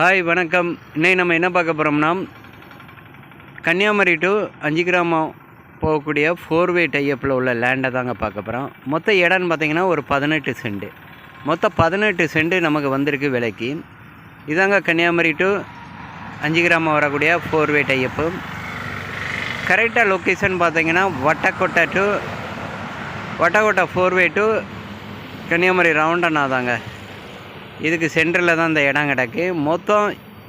Hi வணக்கம். இன்னைக்கு நம்ம என்ன பார்க்க போகிறோம்னா, கன்னியாகுமரி டு 5 கிராமம் போகக்கூடிய 4-வே டைப்பில் உள்ள லேண்டை தாங்க பார்க்க போகிறோம். மொத்த இடம்னு பார்த்திங்கன்னா ஒரு 18 சென்ட். மொத்தம் 18 சென்ட் நமக்கு வந்திருக்கு விலைக்கு. இதாங்க கன்னியாகுமரி டு 5 கிராமம் வரக்கூடிய 4-வே டைப்பு. கரெக்டாக லொக்கேஷன் பார்த்திங்கன்னா வட்டக்கோட்டை 4-வே டு கன்னியாகுமரி ரவுண்டனா தாங்க. இதுக்கு சென்டரில் தான் இந்த இடம் கிடக்கு. மொத்தம்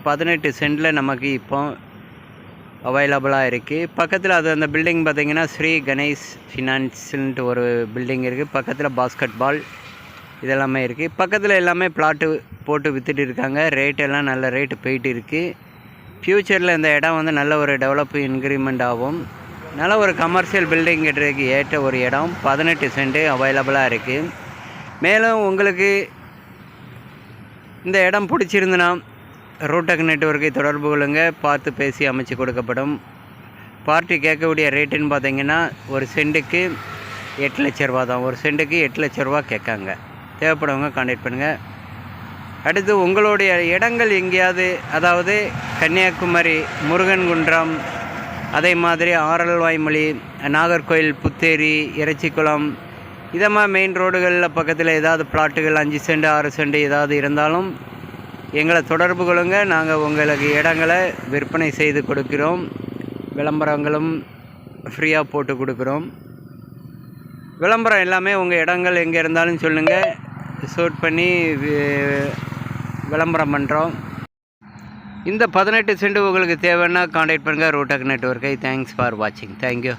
18 சென்டில் நமக்கு இப்போ அவைலபிளாக இருக்குது. பக்கத்தில் அந்த பில்டிங் பார்த்திங்கன்னா ஸ்ரீ கணேஷ் ஃபினான்ஸ்ன்ட்டு ஒரு பில்டிங் இருக்குது. பக்கத்தில் பாஸ்கெட் பால் இதெல்லாமே இருக்குது. பக்கத்தில் எல்லாமே பிளாட்டு போட்டு விற்றுட்டு இருக்காங்க. ரேட்டெல்லாம் நல்ல ரேட்டு போயிட்டு இருக்குது. ஃப்யூச்சரில் இந்த இடம் நல்ல ஒரு டெவலப் இன்க்ரிமெண்ட் ஆகும். நல்ல ஒரு கமர்ஷியல் பில்டிங் கட்டுறதுக்கு ஏற்ற ஒரு இடம் 18 சென்ட் அவைலபிளாக இருக்குது. மேலும் உங்களுக்கு இந்த இடம் பிடிச்சிருந்துன்னா ரூடெக் நெட்வொர்க்கை தொடர்பு கொள்ளுங்க. பார்த்து பேசி அமைச்சு கொடுக்கப்படும். பார்ட்டி கேட்கக்கூடிய ரேட்டுன்னு பார்த்தீங்கன்னா ஒரு சென்ட்டுக்கு 8 லட்ச ரூபா தான். ஒரு சென்ட்டுக்கு 8 லட்ச ரூபா கேட்காங்க. தேவைப்படுவங்க கான்டாக்ட் பண்ணுங்கள். அடுத்து உங்களுடைய இடங்கள் எங்கேயாவது, அதாவது கன்னியாகுமரி, முருகன்குன்றம், அதே மாதிரி ஆரல்வாய்மொழி, நாகர்கோயில், புத்தேரி, இறைச்சிக்குளம், இதமாக மெயின் ரோடுகளில் பக்கத்தில் ஏதாவது பிளாட்டுகள் 5 சென்ட் 6 சென்ட் ஏதாவது இருந்தாலும் எங்களை தொடர்பு கொள்ளுங்க. நாங்கள் உங்களுக்கு இடங்களை விற்பனை செய்து கொடுக்கிறோம். விளம்பரங்களும் ஃப்ரீயாக போட்டு கொடுக்குறோம். விளம்பரம் எல்லாமே உங்கள் இடங்கள் எங்கே இருந்தாலும் சொல்லுங்கள், ஷூட் பண்ணி விளம்பரம் பண்ணுறோம். இந்த 18 சென்ட் உங்களுக்கு தேவைன்னா கான்டாக்ட் பண்ணுங்கள் ரூடெக் நெட்வொர்க்கை. தேங்க்ஸ் ஃபார் வாட்சிங். தேங்க்யூ.